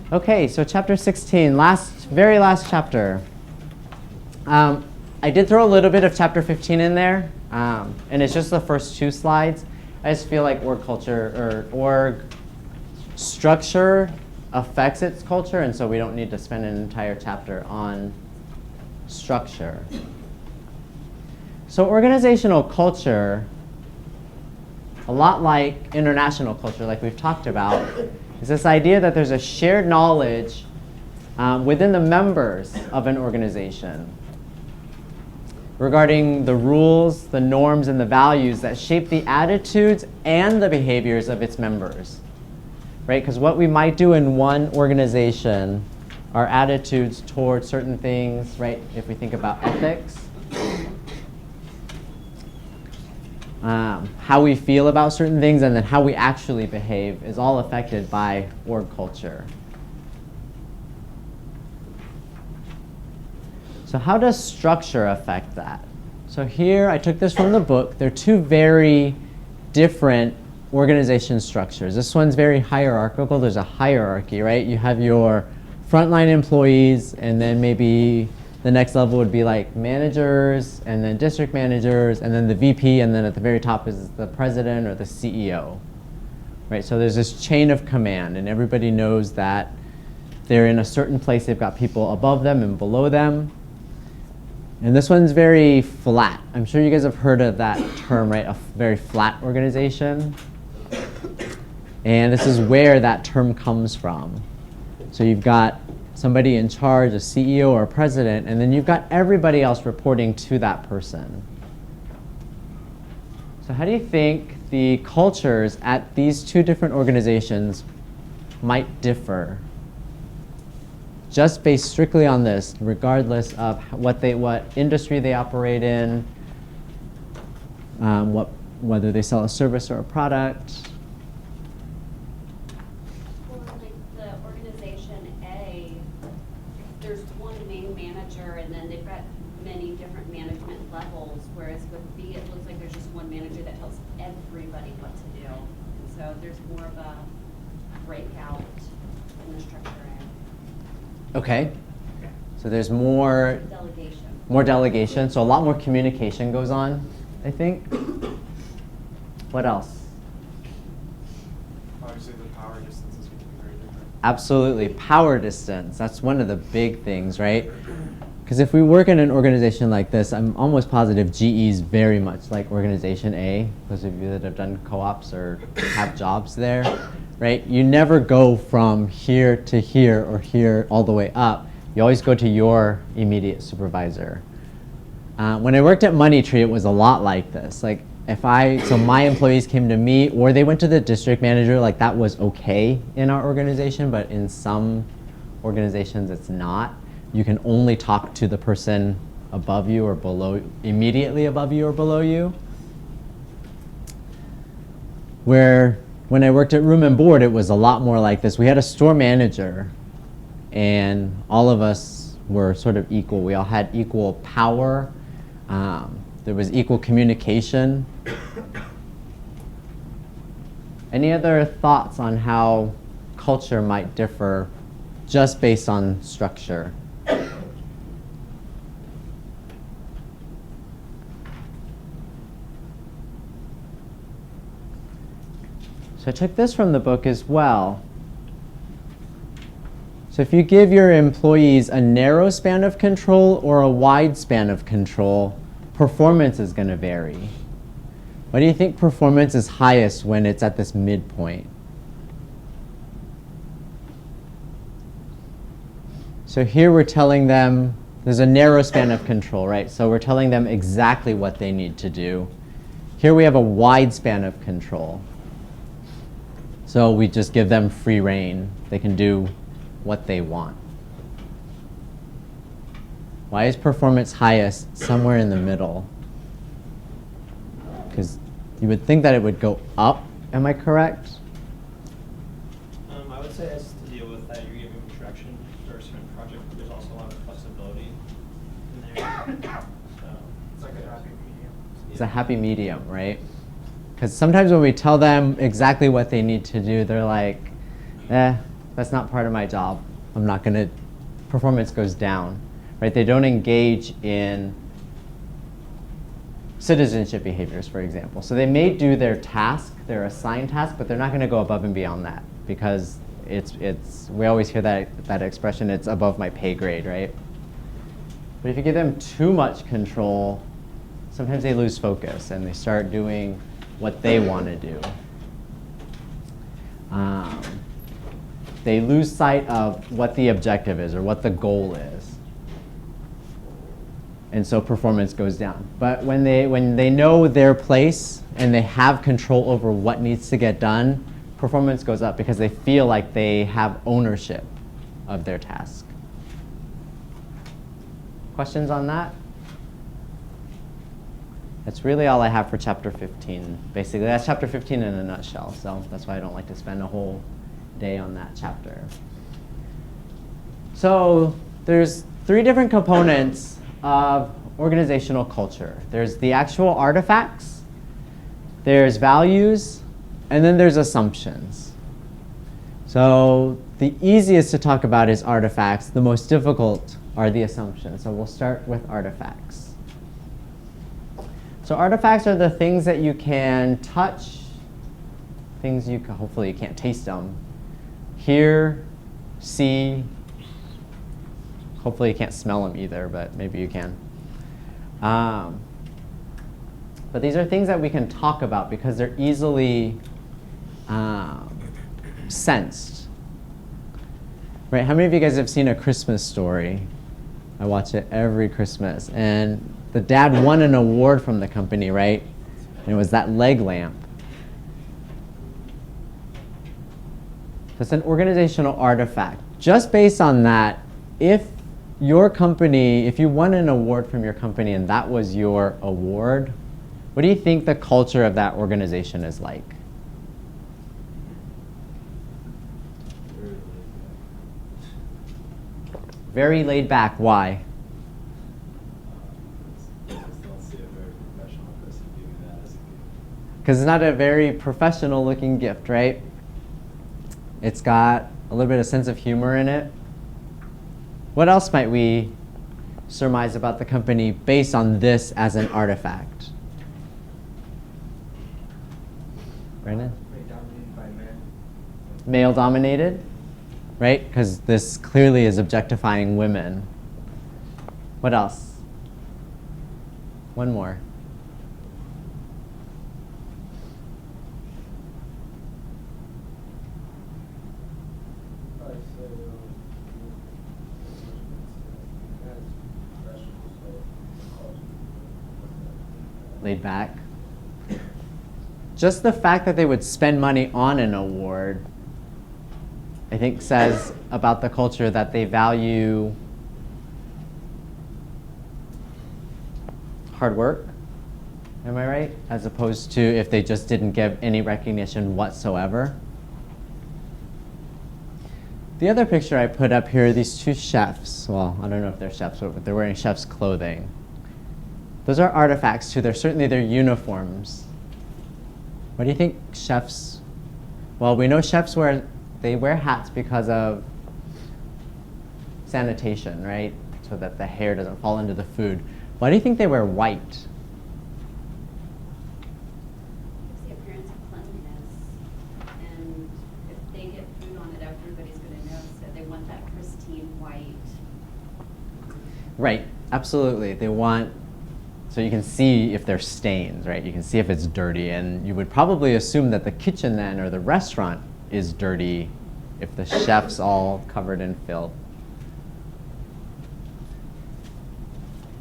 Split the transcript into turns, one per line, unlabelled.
Okay, so chapter 16, very last chapter. I did throw a little bit of chapter 15 in there, and it's just the first 2 slides. I just feel like org culture or org structure affects its culture, and so we don't need to spend an entire chapter on structure. So organizational culture, a lot like international culture, like we've talked about, is this idea that there's a shared knowledge within the members of an organization regarding the rules, the norms, and the values that shape the attitudes and the behaviors of its members. Right? Because what we might do in one organization, our attitudes towards certain things, right? If we think about ethics, how we feel about certain things, and then how we actually behave is all affected by org culture. So how does structure affect that? So here, I took this from the book. They're 2 very different organization structures. This one's very hierarchical. There's a hierarchy, right? You have your frontline employees, and then maybe the next level would be like managers, and then district managers, and then the VP, and then at the very top is the president or the CEO. Right? So there's this chain of command, and everybody knows that they're in a certain place. They've got people above them and below them. And this one's very flat. I'm sure you guys have heard of that term, right? A very flat organization. And this is where that term comes from. So you've got somebody in charge, a CEO or a president, and then you've got everybody else reporting to that person. So how do you think the cultures at these 2 different organizations might differ? Just based strictly on this, regardless of what industry they operate in, whether they sell a service or a product.
Well, like the organization A, there's one main manager, and then they've got many different management levels, whereas with B, it looks like there's just one manager that tells everybody what to do. And so there's more of a breakout in the structure A.
Okay. So there's more delegation. So a lot more communication goes on, I think. What else?
Obviously, the power distance is going to be very different.
Absolutely. Power distance. That's one of the big things, right? Because if we work in an organization like this, I'm almost positive GE is very much like Organization A. Those of you that have done co-ops or have jobs there, right? You never go from here to here or here all the way up. You always go to your immediate supervisor. When I worked at Money Tree, it was a lot like this. Like so my employees came to me, or they went to the district manager, like that was okay in our organization, but in some organizations it's not. You can only talk to the person above you or below, immediately above you or below you. Where when I worked at Room and Board, it was a lot more like this. We had a store manager, and all of us were sort of equal. We all had equal power. There was equal communication. Any other thoughts on how culture might differ just based on structure? So I took this from the book as well. So if you give your employees a narrow span of control or a wide span of control, performance is going to vary. Why do you think performance is highest when it's at this midpoint? So here we're telling them there's a narrow span of control, right? So we're telling them exactly what they need to do. Here we have a wide span of control. So we just give them free rein. They can do what they want. Why is performance highest somewhere in the middle? Because you would think that it would go up. Am I correct?
I would say it has to deal with that you're giving direction for a certain project, but there's also a lot of flexibility in there. So
It's like a happy medium.
It's a happy medium, right? Because sometimes when we tell them exactly what they need to do, they're like, That's not part of my job. I'm not going to, performance goes down, right? They don't engage in citizenship behaviors, for example. So they may do their task, their assigned task, but they're not going to go above and beyond that because we always hear that expression, it's above my pay grade, right? But if you give them too much control, sometimes they lose focus and they start doing what they want to do. They lose sight of what the objective is or what the goal is. And so performance goes down. But when they know their place and they have control over what needs to get done, performance goes up because they feel like they have ownership of their task. Questions on that? That's really all I have for chapter 15. Basically, that's chapter 15 in a nutshell. So that's why I don't like to spend a whole day on that chapter. So there's 3 different components of organizational culture. There's the actual artifacts, there's values, and then there's assumptions. So the easiest to talk about is artifacts. The most difficult are the assumptions. So we'll start with artifacts. So artifacts are the things that you can touch, things hopefully you can't taste them, hear, see. Hopefully you can't smell them either, but maybe you can. But these are things that we can talk about because they're easily sensed. Right? How many of you guys have seen A Christmas Story? I watch it every Christmas. And the dad won an award from the company, right? And it was that leg lamp. That's an organizational artifact. Just based on that, if your company, if you won an award from your company and that was your award, what do you think the culture of that organization is like? Very laid back. Why? Because it's not a very professional looking gift, right? It's got a little bit of sense of humor in it. What else might we surmise about the company based on this as an artifact? Brandon?
Dominated by men.
Male dominated, right? Because this clearly is objectifying women. What else? One more. Laid back. Just the fact that they would spend money on an award, I think, says about the culture that they value hard work. Am I right? As opposed to if they just didn't give any recognition whatsoever. The other picture I put up here are these 2 chefs. Well, I don't know if they're chefs, but they're wearing chef's clothing. Those are artifacts too. They're certainly their uniforms. What do you think chefs? Well, we know chefs wear hats because of sanitation, right? So that the hair doesn't fall into the food. Why do you think they wear white?
Gives the appearance of cleanliness. And if they get food on it, everybody's going to notice that they want that pristine white.
Right, absolutely. They want, so you can see if there's stains, right? You can see if it's dirty, and you would probably assume that the kitchen then or the restaurant is dirty if the chef's all covered in filth.